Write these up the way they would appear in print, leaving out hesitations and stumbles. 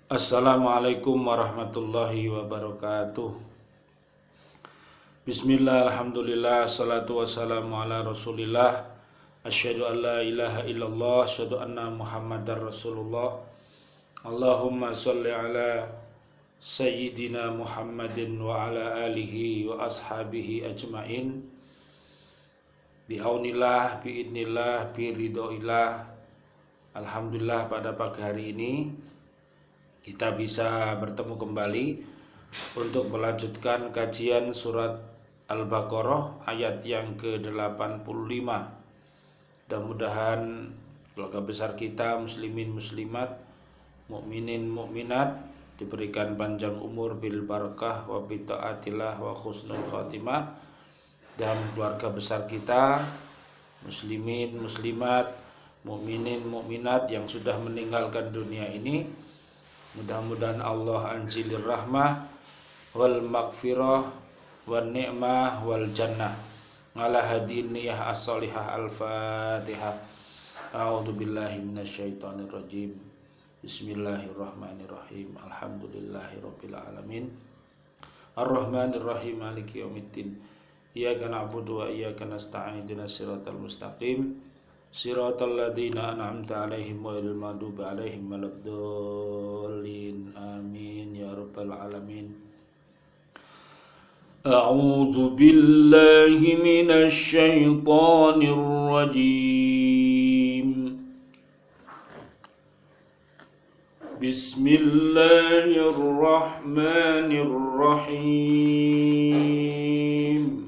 Assalamualaikum warahmatullahi wabarakatuh. Bismillah, alhamdulillah, salatu wassalamu ala rasulillah. Asyhadu an la ilaha illallah, asyhadu anna muhammadar rasulullah. Allahumma salli ala sayyidina Muhammadin wa ala alihi wa ashabihi ajmain. Biaunillah, biidnillah, biridhoillah. Alhamdulillah, pada pagi hari ini kita bisa bertemu kembali untuk melanjutkan kajian surat Al-Baqarah ayat yang ke-85. Mudah-mudahan keluarga besar kita, muslimin muslimat, mukminin mukminat diberikan panjang umur bil barakah wa bi taatillah wa husnul khatimah, dan keluarga besar kita, muslimin muslimat, mukminin mukminat yang sudah meninggalkan dunia ini, mudah-mudahan Allah anjilir rahmah wal maghfirah wan ni'mah wal jannah ala hadiniyah as-salihah. Al-Fatihah. A'udzu billahi minasyaitonir rajim. Bismillahirrahmanirrahim. Alhamdulillahirabbil alamin. Arrahmanir rahim, maliki yaumiddin. Iyyaka na'budu wa iyyaka nasta'in. Ihdinas siratal mustaqim. Siratal ladzina an'amta 'alaihim ghairil maghdubi 'alaihim waladdallin. Amin ya rabbal alamin. A'udzu billahi minasy syaithanir rajim. Bismillahirrahmanirrahim.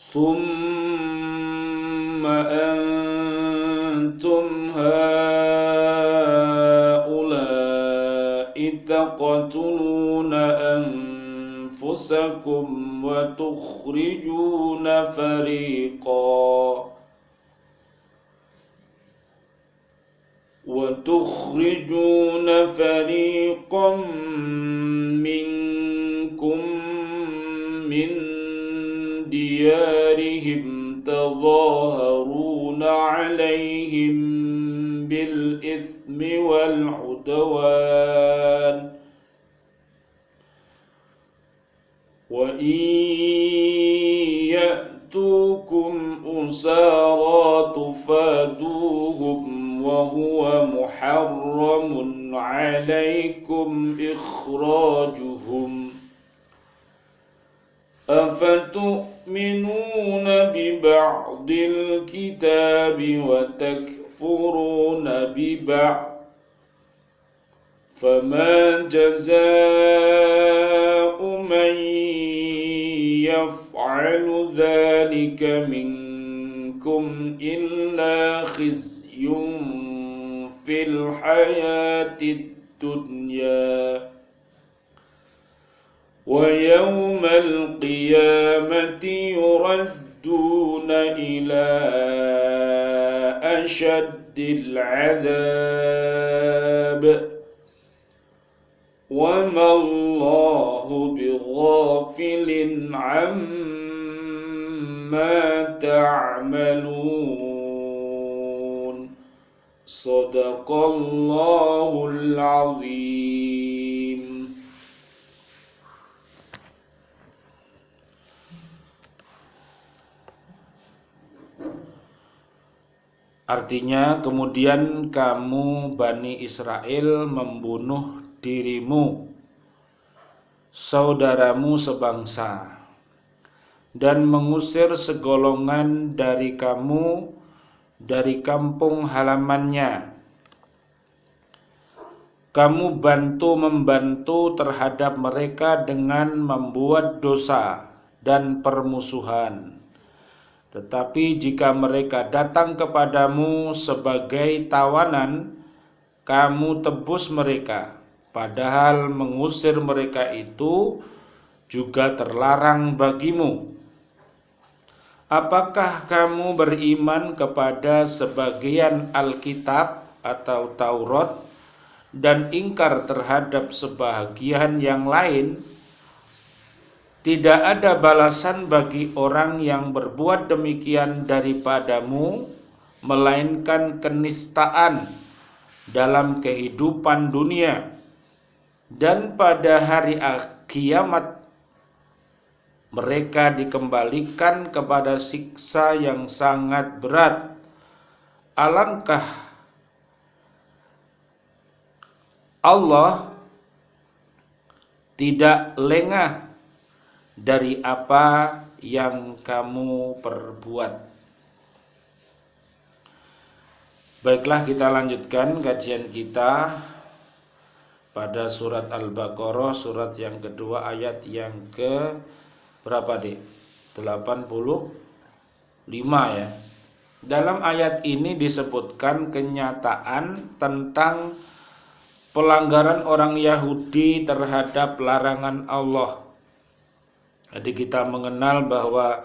Thumma antum haula'i taqtuluna anfusakum wa tukhrijuna fariqan minkum min diyarihim tadhaharuna 'alaihim bil ithmi wal 'udwan wa iyatukum usara tufaduhum wa huwa muharramun 'alaikum ikhrajuhum. Afatu'minuna biba'dil kitabi wa takfuruna biba'd. Fama jazaa'u man yaf'alu dhalika minkum illa khizyun fil hayatid dunya wa yawmal qiyamati yuradduna ila ashaddil adhab wa ma Allahu bighafilin amma ta'malun. Sadaqallahul azim. Artinya, kemudian kamu Bani Israel membunuh dirimu, saudaramu sebangsa, dan mengusir segolongan dari kamu dari kampung halamannya. Kamu membantu terhadap mereka dengan membuat dosa dan permusuhan. Tetapi jika mereka datang kepadamu sebagai tawanan, kamu tebus mereka, padahal mengusir mereka itu juga terlarang bagimu. Apakah kamu beriman kepada sebagian Alkitab atau Taurat dan ingkar terhadap sebagian yang lain? tidak ada balasan bagi orang yang berbuat demikian daripadamu, melainkan kenistaan dalam kehidupan dunia, dan pada hari kiamat mereka dikembalikan kepada siksa yang sangat berat. Alangkah Allah tidak lengah dari apa yang kamu perbuat. Baiklah, kita lanjutkan kajian kita pada surat Al-Baqarah, surat yang kedua, ayat yang ke berapa, Dik? 85 ya. Dalam ayat ini disebutkan kenyataan tentang pelanggaran orang Yahudi terhadap larangan Allah. Jadi kita mengenal bahwa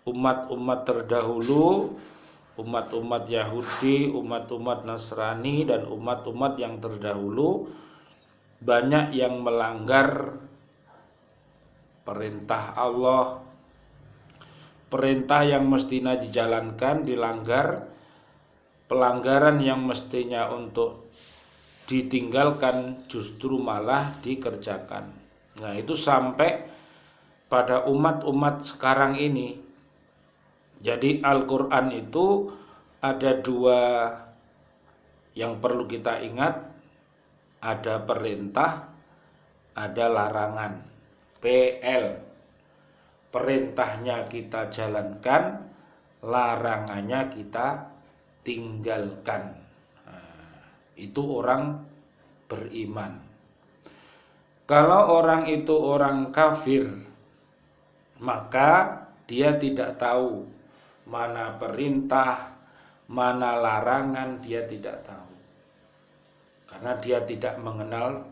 umat-umat terdahulu, umat-umat Yahudi, umat-umat Nasrani, dan umat-umat yang terdahulu banyak yang melanggar perintah Allah. Perintah yang mestinya dijalankan dilanggar, pelanggaran yang mestinya untuk ditinggalkan justru malah dikerjakan. Nah, itu sampai pada umat-umat sekarang ini. Jadi Al-Quran itu ada dua yang perlu kita ingat, ada perintah, ada larangan. PL, perintahnya kita jalankan, larangannya kita tinggalkan. Nah, itu orang beriman. Kalau orang itu orang kafir, maka dia tidak tahu mana perintah, mana larangan, dia tidak tahu. Karena dia tidak mengenal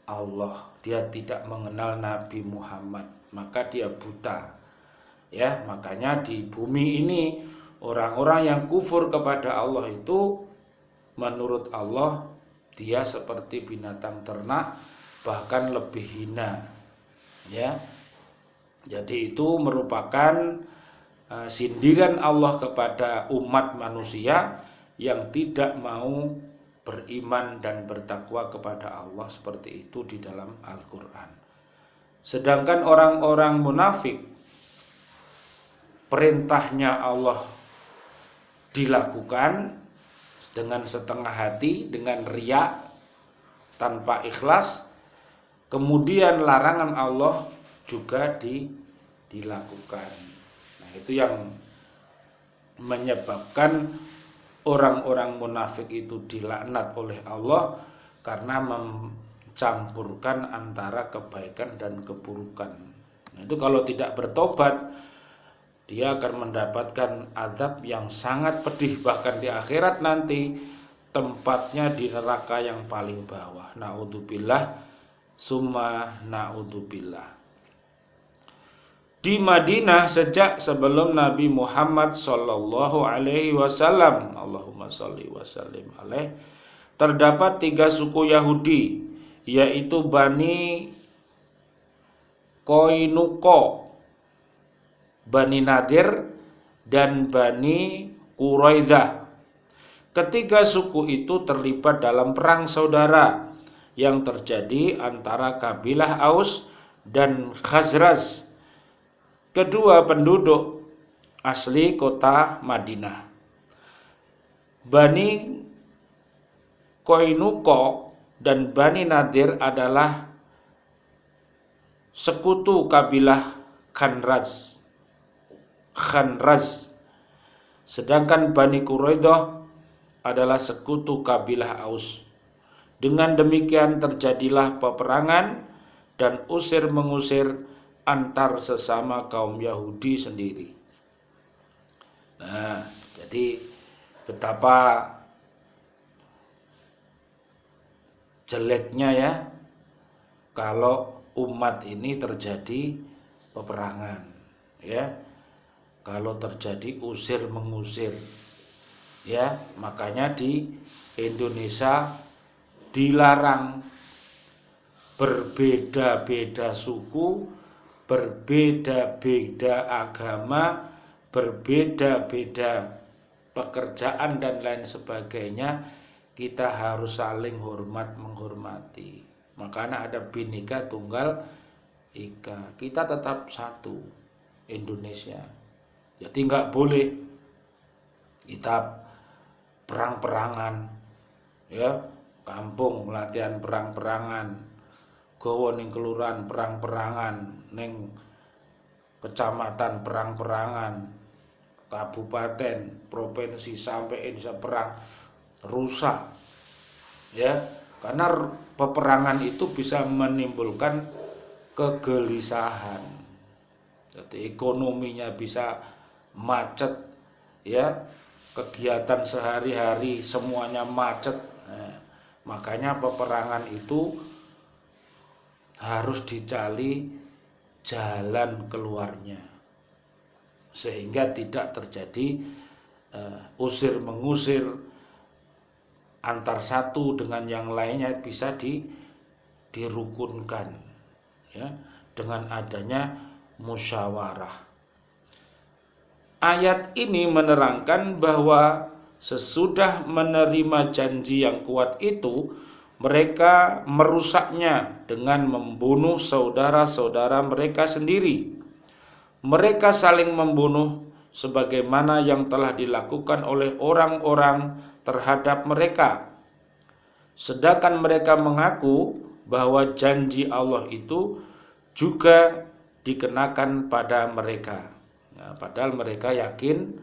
Allah, dia tidak mengenal Nabi Muhammad, maka dia buta. Ya, makanya di bumi ini orang-orang yang kufur kepada Allah itu menurut Allah dia seperti binatang ternak, bahkan lebih hina. Ya. Jadi itu merupakan sindiran Allah kepada umat manusia yang tidak mau beriman dan bertakwa kepada Allah seperti itu di dalam Al-Quran. Sedangkan orang-orang munafik, perintahnya Allah dilakukan dengan setengah hati, dengan riya, tanpa ikhlas. Kemudian larangan Allah juga dilakukan. Nah, itu yang menyebabkan orang-orang munafik itu dilaknat oleh Allah karena mencampurkan antara kebaikan dan keburukan. Nah, itu kalau tidak bertobat, dia akan mendapatkan azab yang sangat pedih, bahkan di akhirat nanti tempatnya di neraka yang paling bawah. Na'udzubillah, summa na'udzubillah. Di Madinah sejak sebelum Nabi Muhammad sallallahu alaihi wasallam, Allahumma shalli wa sallim alaih, terdapat 3 suku Yahudi, yaitu Bani Koinuko, Bani Nadir, dan Bani Quraidah. Ketiga suku itu terlibat dalam perang saudara yang terjadi antara kabilah Aus dan Khazraj, kedua penduduk asli kota Madinah. Bani Koinuko dan Bani Nadir adalah sekutu kabilah Khanraj. Sedangkan Bani Quraidah adalah sekutu kabilah Aus. Dengan demikian terjadilah peperangan dan usir-mengusir antar sesama kaum Yahudi sendiri. Nah, jadi betapa jeleknya ya kalau umat ini terjadi peperangan, ya. Kalau terjadi usir mengusir, ya, makanya di Indonesia dilarang berbeda-beda suku berbeda-beda agama, berbeda-beda pekerjaan dan lain sebagainya, kita harus saling hormat menghormati. Makanya ada Bhinneka Tunggal Ika. Kita tetap satu Indonesia. Jadi nggak boleh kita perang-perangan, ya, kampung latihan perang-perangan, gowo ning kelurahan perang-perangan, ning kecamatan perang-perangan, kabupaten, provinsi sampai Indonesia perang, rusak, ya, karena peperangan itu bisa menimbulkan kegelisahan. Jadi ekonominya bisa macet, ya, kegiatan sehari-hari semuanya macet. Nah, makanya peperangan itu harus dicari jalan keluarnya sehingga tidak terjadi usir mengusir antar satu dengan yang lainnya, bisa dirukunkan, ya, dengan adanya musyawarah. Ayat ini menerangkan bahwa sesudah menerima janji yang kuat itu, mereka merusaknya dengan membunuh saudara-saudara mereka sendiri. Mereka saling membunuh sebagaimana yang telah dilakukan oleh orang-orang terhadap mereka. Sedangkan mereka mengaku bahwa janji Allah itu juga dikenakan pada mereka. Nah, padahal mereka yakin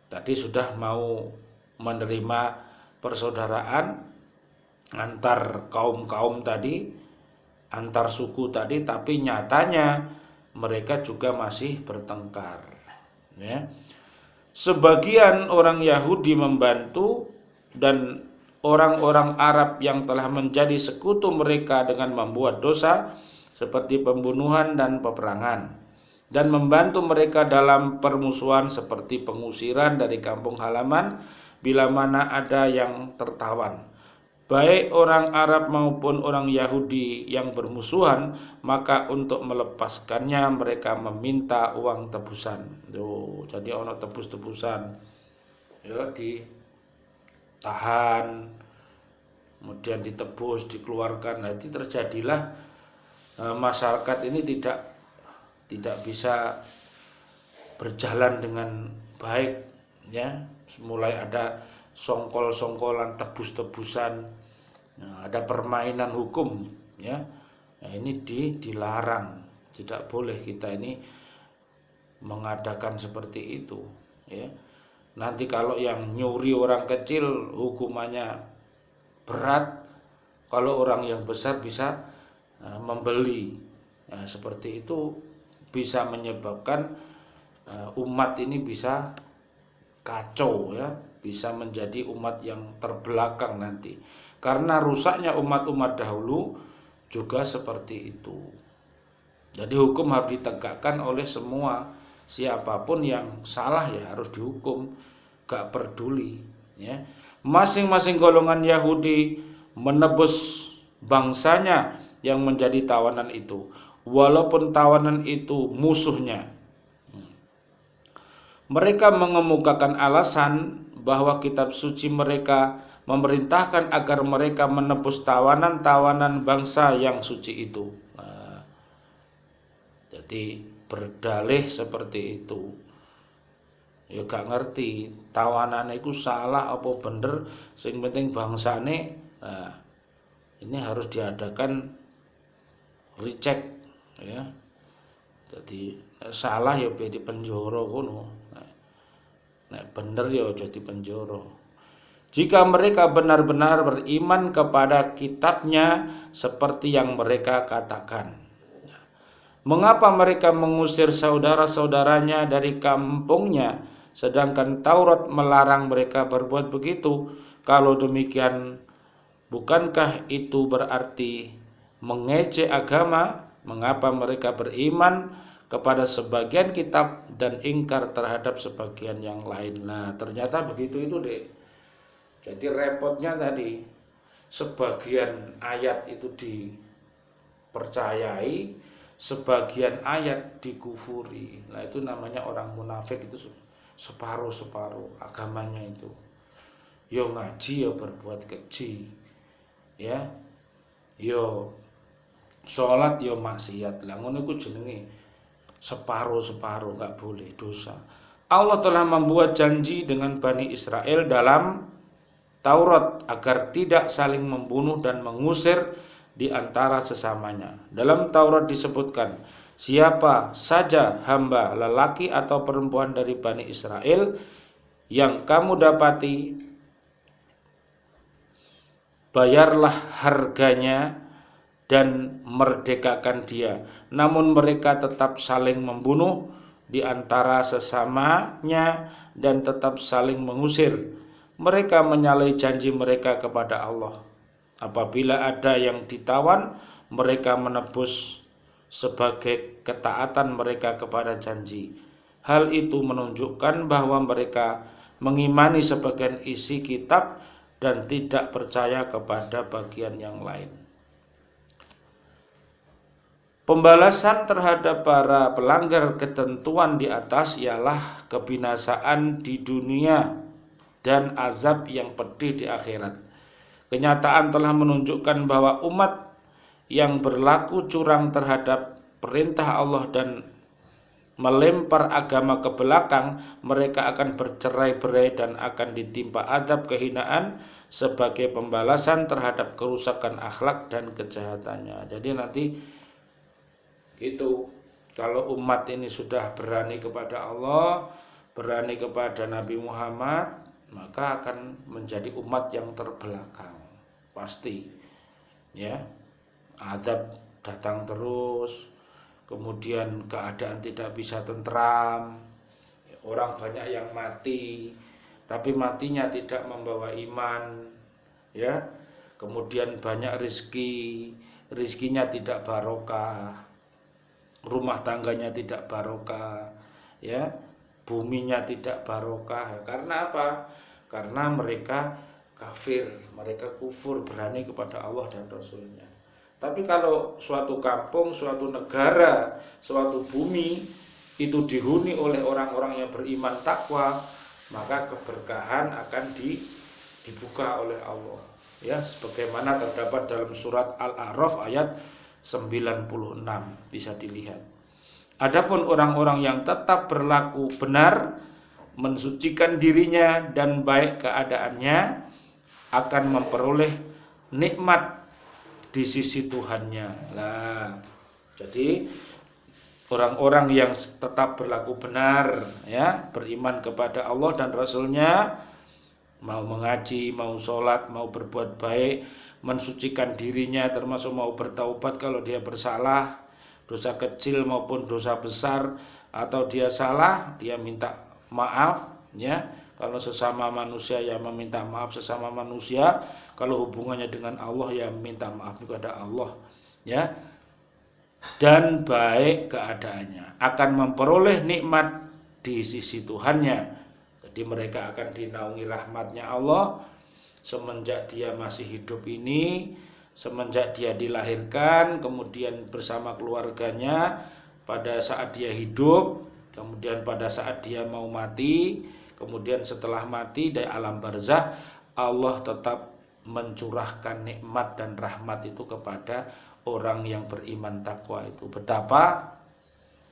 tadi sudah mau menerima persaudaraan antar kaum-kaum tadi, antar suku tadi, tapi nyatanya mereka juga masih bertengkar, ya. Sebagian orang Yahudi membantu dan orang-orang Arab yang telah menjadi sekutu mereka dengan membuat dosa seperti pembunuhan dan peperangan, dan membantu mereka dalam permusuhan seperti pengusiran dari kampung halaman bila mana ada yang tertawan. Baik orang Arab maupun orang Yahudi yang bermusuhan, maka untuk melepaskannya mereka meminta uang tebusan. Jadi ono tebus-tebusan, ya, ditahan, kemudian ditebus, dikeluarkan. Nanti terjadilah masyarakat ini tidak bisa berjalan dengan baik, ya. Mulai ada songkol-songkolan, tebus-tebusan, ada permainan hukum, ya. Nah, ini dilarang, tidak boleh kita ini mengadakan seperti itu, ya. Nanti kalau yang nyuri orang kecil hukumannya berat, kalau orang yang besar bisa membeli. Nah, seperti itu bisa menyebabkan umat ini bisa kacau, ya, bisa menjadi umat yang terbelakang nanti. Karena rusaknya umat-umat dahulu juga seperti itu. Jadi hukum harus ditegakkan oleh semua, siapapun yang salah ya harus dihukum, gak peduli, ya. Masing-masing golongan Yahudi menebus bangsanya yang menjadi tawanan itu, walaupun tawanan itu musuhnya. Mereka mengemukakan alasan bahwa kitab suci mereka memerintahkan agar mereka menebus tawanan-tawanan bangsa yang suci itu. Nah, jadi berdalih seperti itu. Ya gak ngerti tawanan itu salah apa bener, sing penting bangsane. Nah, ini harus diadakan recheck, ya. Jadi salah ya di penjara kono. Nek bener ya aja di penjara. Jika mereka benar-benar beriman kepada kitabnya seperti yang mereka katakan. Mengapa mereka mengusir saudara-saudaranya dari kampungnya, sedangkan Taurat melarang mereka berbuat begitu? Kalau demikian, bukankah itu berarti mengejek agama? Mengapa mereka beriman kepada sebagian kitab dan ingkar terhadap sebagian yang lain? Nah, ternyata begitu itu, Dek. Jadi repotnya tadi, sebagian ayat itu dipercayai, sebagian ayat dikufuri. Nah itu namanya orang munafik, itu separuh-separuh agamanya itu. Yo ngaji yo berbuat keji, ya. Yo sholat yo maksiat. Lah ngono iku jenenge separuh-separuh, nggak boleh, dosa. Allah telah membuat janji dengan Bani Israel dalam Taurat agar tidak saling membunuh dan mengusir di antara sesamanya. Dalam Taurat disebutkan, siapa saja hamba lelaki atau perempuan dari Bani Israel yang kamu dapati, bayarlah harganya dan merdekakan dia. Namun mereka tetap saling membunuh di antara sesamanya dan tetap saling mengusir. Mereka menyalahi janji mereka kepada Allah. Apabila ada yang ditawan, mereka menebus sebagai ketaatan mereka kepada janji. Hal itu menunjukkan bahwa mereka mengimani sebagian isi kitab dan tidak percaya kepada bagian yang lain. Pembalasan terhadap para pelanggar ketentuan di atas ialah kebinasaan di dunia dan azab yang pedih di akhirat. Kenyataan telah menunjukkan bahwa umat yang berlaku curang terhadap perintah Allah dan melempar agama ke belakang, mereka akan bercerai-berai dan akan ditimpa adab kehinaan sebagai pembalasan terhadap kerusakan akhlak dan kejahatannya. Jadi nanti itu kalau umat ini sudah berani kepada Allah, berani kepada Nabi Muhammad, maka akan menjadi umat yang terbelakang. Pasti, ya, azab datang terus, kemudian keadaan tidak bisa tentram, orang banyak yang mati, tapi matinya tidak membawa iman, ya, kemudian banyak rezekinya tidak barokah, rumah tangganya tidak barokah, ya, buminya tidak barokah. Karena apa? Karena mereka kafir, mereka kufur, berani kepada Allah dan Rasulnya. Tapi kalau suatu kampung, suatu negara, suatu bumi itu dihuni oleh orang-orang yang beriman takwa, maka keberkahan akan dibuka oleh Allah. Ya, sebagaimana terdapat dalam surat Al-A'raf ayat 96, bisa dilihat. Adapun orang-orang yang tetap berlaku benar, mensucikan dirinya dan baik keadaannya, akan memperoleh nikmat di sisi Tuhannya. Nah, jadi orang-orang yang tetap berlaku benar, ya, beriman kepada Allah dan Rasulnya, mau mengaji, mau sholat, mau berbuat baik, mensucikan dirinya, termasuk mau bertaubat kalau dia bersalah, dosa kecil maupun dosa besar, atau dia salah, dia minta maaf, ya. Kalau sesama manusia ya meminta maaf sesama manusia, kalau hubungannya dengan Allah ya minta maaf kepada Allah, ya. Dan baik keadaannya, akan memperoleh nikmat di sisi Tuhannya. Jadi mereka akan dinaungi rahmatnya Allah semenjak dia masih hidup ini, semenjak dia dilahirkan, kemudian bersama keluarganya pada saat dia hidup, kemudian pada saat dia mau mati, kemudian setelah mati dari alam barzah, Allah tetap mencurahkan nikmat dan rahmat itu kepada orang yang beriman takwa itu. Betapa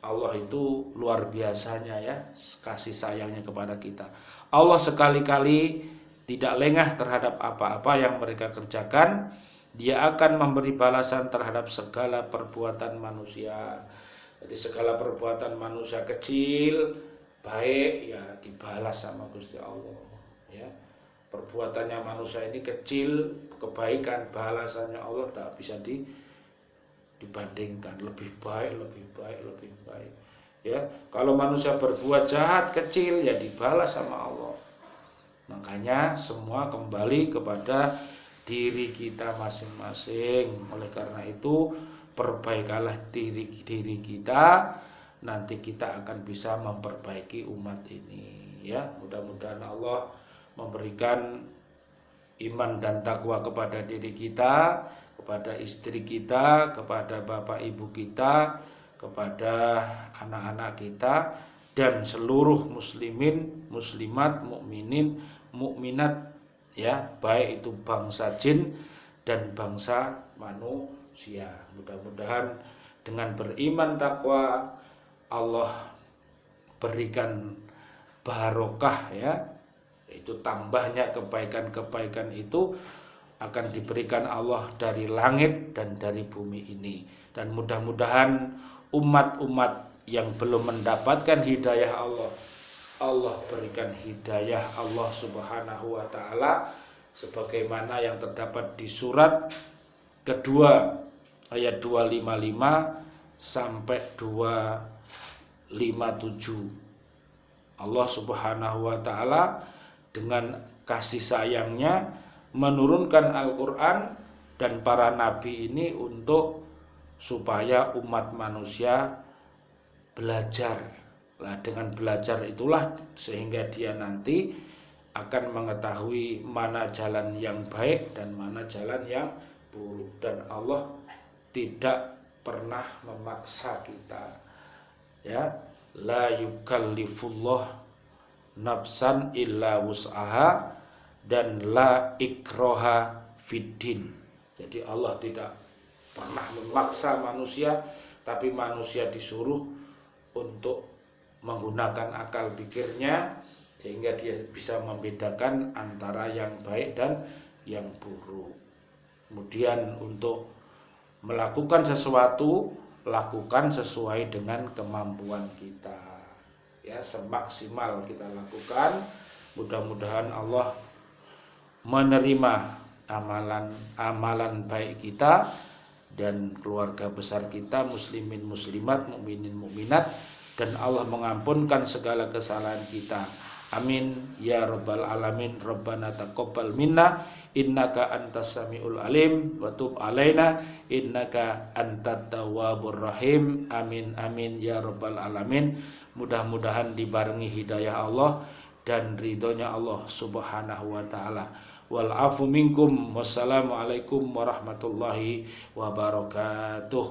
Allah itu luar biasanya, ya, kasih sayangnya kepada kita. Allah sekali-kali tidak lengah terhadap apa-apa yang mereka kerjakan. Dia akan memberi balasan terhadap segala perbuatan manusia. Jadi segala perbuatan manusia kecil baik ya dibalas sama Gusti Allah, ya. Perbuatannya manusia ini kecil, kebaikan balasannya Allah tak bisa dibandingkan, lebih baik, ya. Kalau manusia berbuat jahat kecil ya dibalas sama Allah. Makanya semua kembali kepada diri kita masing-masing. Oleh karena itu perbaikilah diri kita, nanti kita akan bisa memperbaiki umat ini, ya. Mudah-mudahan Allah memberikan iman dan takwa kepada diri kita, kepada istri kita, kepada bapak ibu kita, kepada anak-anak kita dan seluruh muslimin, muslimat, mukminin, mukminat ya, baik itu bangsa jin dan bangsa manusia. Mudah-mudahan dengan beriman takwa Allah berikan barokah ya, itu tambahnya kebaikan-kebaikan itu akan diberikan Allah dari langit dan dari bumi ini. Dan mudah-mudahan umat-umat yang belum mendapatkan hidayah Allah, Allah berikan hidayah Allah Subhanahu wa ta'ala, sebagaimana yang terdapat di surat kedua ayat 255 sampai 257. Allah Subhanahu wa ta'ala dengan kasih sayangnya menurunkan Al-Quran dan para nabi ini untuk supaya umat manusia belajar. Nah, dengan belajar itulah sehingga dia nanti akan mengetahui mana jalan yang baik dan mana jalan yang buruk. Dan Allah tidak pernah memaksa kita ya, la yukallifullah nafsan illa wus'aha dan la ikroha fiddin. Jadi Allah tidak pernah memaksa manusia, tapi manusia disuruh untuk menggunakan akal pikirnya sehingga dia bisa membedakan antara yang baik dan yang buruk. Kemudian untuk melakukan sesuatu, lakukan sesuai dengan kemampuan kita ya, semaksimal kita lakukan. Mudah-mudahan Allah menerima amalan baik kita dan keluarga besar kita, muslimin muslimat, mukminin mukminat, dan Allah mengampunkan segala kesalahan kita. Amin ya rabbal alamin. Rabbana taqabbal minna innaka antas samiul alim wa tub alaina innaka antat tawwabur rahim. Amin amin ya rabbal alamin. Mudah-mudahan dibarengi hidayah Allah dan ridhonya Allah Subhanahu wa ta'ala. Wal afu minkum. Wassalamualaikum warahmatullahi wabarakatuh.